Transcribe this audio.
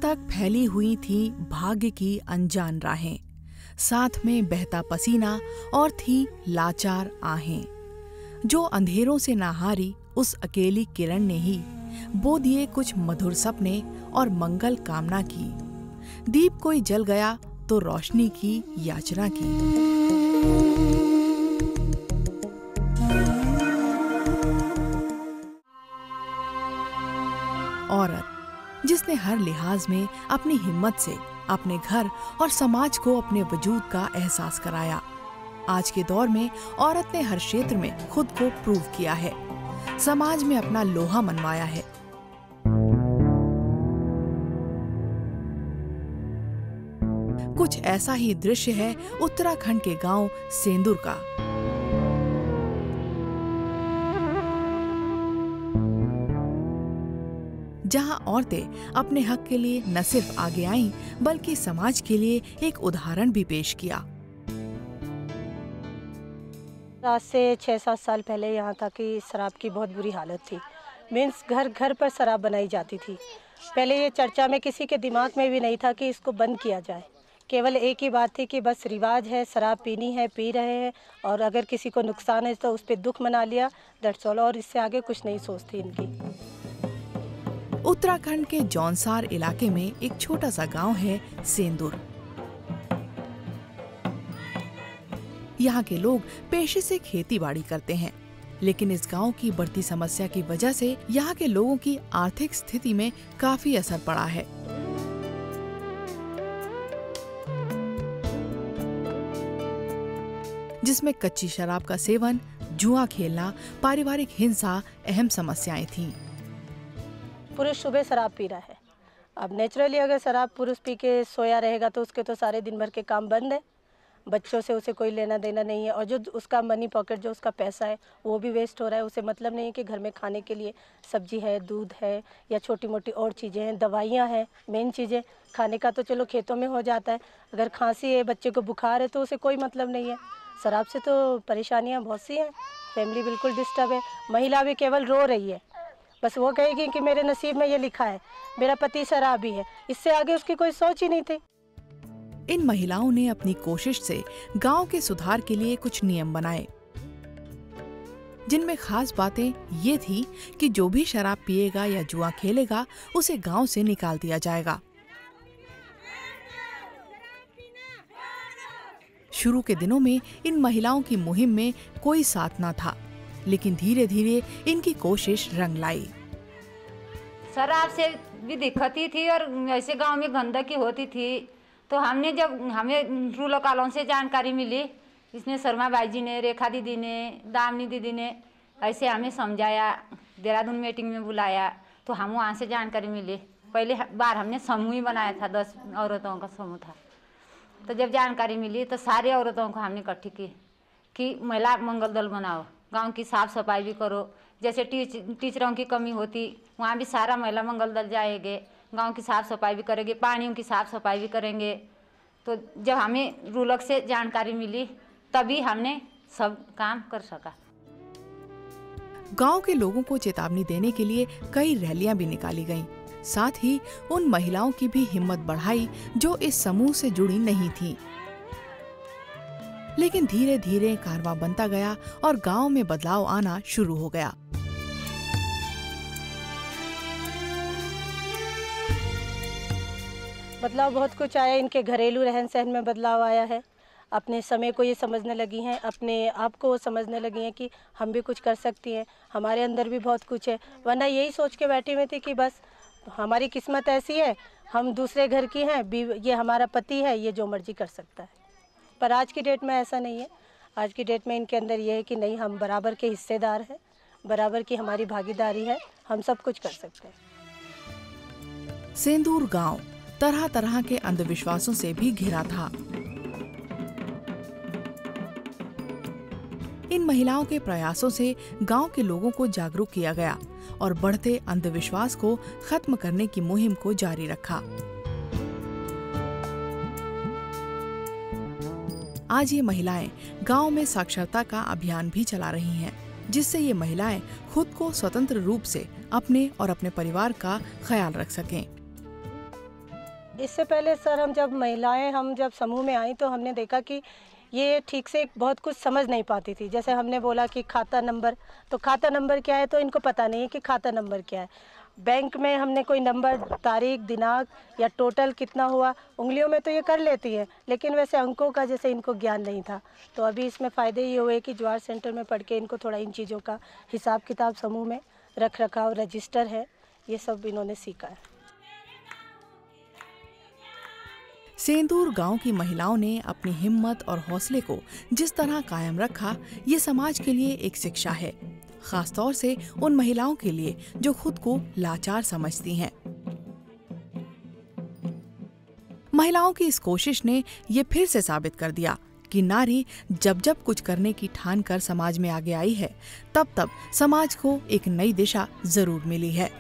तक फैली हुई थी भाग्य की अनजान राहें, साथ में बहता पसीना और थी लाचार आहें। जो अंधेरों से ना हारी उस अकेली किरण ने ही बो दिए कुछ मधुर सपने और मंगल कामना की। दीप कोई जल गया तो रोशनी की याचना की। औरत जिसने हर लिहाज में अपनी हिम्मत से अपने घर और समाज को अपने वजूद का एहसास कराया। आज के दौर में औरत ने हर क्षेत्र में खुद को प्रूव किया है, समाज में अपना लोहा मनवाया है। कुछ ऐसा ही दृश्य है उत्तराखंड के गांव सेंदुर का। जहां औरतें अपने हक के लिए न सिर्फ आगे आईं, बल्कि समाज के लिए एक उदाहरण भी पेश किया। आज से 6-7 साल पहले यहाँ था कि शराब की बहुत बुरी हालत थी। मीन्स घर घर पर शराब बनाई जाती थी। पहले ये चर्चा में किसी के दिमाग में भी नहीं था कि इसको बंद किया जाए। केवल एक ही बात थी कि बस रिवाज है, शराब पीनी है, पी रहे हैं, और अगर किसी को नुकसान है तो उस पर दुख मना लिया, दैट्स ऑल। और इससे आगे कुछ नहीं सोचती इनकी। उत्तराखंड के जौनसार इलाके में एक छोटा सा गांव है सेंदुर। यहाँ के लोग पेशे से खेती बाड़ी करते हैं, लेकिन इस गांव की बढ़ती समस्या की वजह से यहाँ के लोगों की आर्थिक स्थिति में काफी असर पड़ा है। जिसमें कच्ची शराब का सेवन, जुआ खेलना, पारिवारिक हिंसा अहम समस्याएं थीं। पुरुष सुबह शराब पी रहा है। अब नेचुरली अगर शराब पुरुष पी के सोया रहेगा तो उसके तो सारे दिन भर के काम बंद है। बच्चों से उसे कोई लेना देना नहीं है, और जो उसका मनी पॉकेट, जो उसका पैसा है, वो भी वेस्ट हो रहा है। उसे मतलब नहीं है कि घर में खाने के लिए सब्जी है, दूध है, या छोटी मोटी और चीज़ें हैं, दवाइयाँ हैं। मेन चीज़ें खाने का तो चलो खेतों में हो जाता है। अगर खांसी है, बच्चे को बुखार है, तो उसे कोई मतलब नहीं है। शराब से तो परेशानियाँ बहुत सी हैं। फैमिली बिल्कुल डिस्टर्ब है। महिला भी केवल रो रही है, बस वो कहेगी कि मेरे नसीब में ये लिखा है, मेरा पति शराबी है। इससे आगे उसकी कोई सोच ही नहीं थी। इन महिलाओं ने अपनी कोशिश से गांव के सुधार के लिए कुछ नियम बनाए, जिनमें खास बातें ये थी कि जो भी शराब पिएगा या जुआ खेलेगा उसे गांव से निकाल दिया जाएगा। शुरू के दिनों में इन महिलाओं की मुहिम में कोई साथ न था, लेकिन धीरे धीरे इनकी कोशिश रंग लाई। शराब से भी दिक्कत थी और ऐसे गांव में गंदगी होती थी, तो हमने जब हमें रूरल कॉलोनी से जानकारी मिली, इसने शर्मा बाई जी ने, रेखा दीदी ने, दामिनी दीदी ने ऐसे हमें समझाया, देहरादून मीटिंग में बुलाया, तो हम वहाँ से जानकारी मिली। पहले बार हमने समूह ही बनाया था, 10 औरतों का समूह था। तो जब जानकारी मिली तो सारी औरतों को हमने इकट्ठी की कि महिला मंगल दल बनाओ, गांव की साफ सफाई भी करो। जैसे टीचरों की कमी होती, वहाँ भी सारा महिला मंगल दल जाएंगे, गांव की साफ सफाई भी करेंगे, पानियों की साफ सफाई भी करेंगे। तो जब हमें रूलक से जानकारी मिली तभी हमने सब काम कर सका। गांव के लोगों को चेतावनी देने के लिए कई रैलियां भी निकाली गईं। साथ ही उन महिलाओं की भी हिम्मत बढ़ाई जो इस समूह से जुड़ी नहीं थीं। लेकिन धीरे धीरे कारवां बनता गया और गांव में बदलाव आना शुरू हो गया। बदलाव बहुत कुछ आया। इनके घरेलू रहन सहन में बदलाव आया है। अपने समय को ये समझने लगी हैं, अपने आप को समझने लगी हैं कि हम भी कुछ कर सकती हैं, हमारे अंदर भी बहुत कुछ है। वरना यही सोच के बैठी हुई थी कि बस हमारी किस्मत ऐसी है, हम दूसरे घर की हैं, ये हमारा पति है, ये जो मर्जी कर सकता है। पर आज की डेट में ऐसा नहीं है। आज की डेट में इनके अंदर ये है कि नहीं, हम बराबर के हिस्सेदार हैं, बराबर की हमारी भागीदारी है, हम सब कुछ कर सकते हैं। सेंदूर गांव तरह तरह के अंधविश्वासों से भी घिरा था। इन महिलाओं के प्रयासों से गांव के लोगों को जागरूक किया गया और बढ़ते अंधविश्वास को खत्म करने की मुहिम को जारी रखा। आज ये महिलाएं गांव में साक्षरता का अभियान भी चला रही हैं, जिससे ये महिलाएं खुद को स्वतंत्र रूप से अपने और अपने परिवार का ख्याल रख सकें। इससे पहले सर हम जब समूह में आई तो हमने देखा कि ये ठीक से बहुत कुछ समझ नहीं पाती थी। जैसे हमने बोला कि खाता नंबर, तो खाता नंबर क्या है तो इनको पता नहीं है कि खाता नंबर क्या है। बैंक में हमने कोई नंबर, तारीख, दिनांक या टोटल कितना हुआ, उंगलियों में तो ये कर लेती है, लेकिन वैसे अंकों का जैसे इनको ज्ञान नहीं था। तो अभी इसमें फ़ायदे ये हुए कि जवाहर सेंटर में पढ़ के इनको थोड़ा इन चीज़ों का हिसाब किताब, समूह में रख रखाव, रजिस्टर है, ये सब इन्होंने सीखा है। सेंदूर गांव की महिलाओं ने अपनी हिम्मत और हौसले को जिस तरह कायम रखा, ये समाज के लिए एक शिक्षा है, खासतौर से उन महिलाओं के लिए जो खुद को लाचार समझती हैं। महिलाओं की इस कोशिश ने ये फिर से साबित कर दिया कि नारी जब जब कुछ करने की ठान कर समाज में आगे आई है, तब तब समाज को एक नई दिशा जरूर मिली है।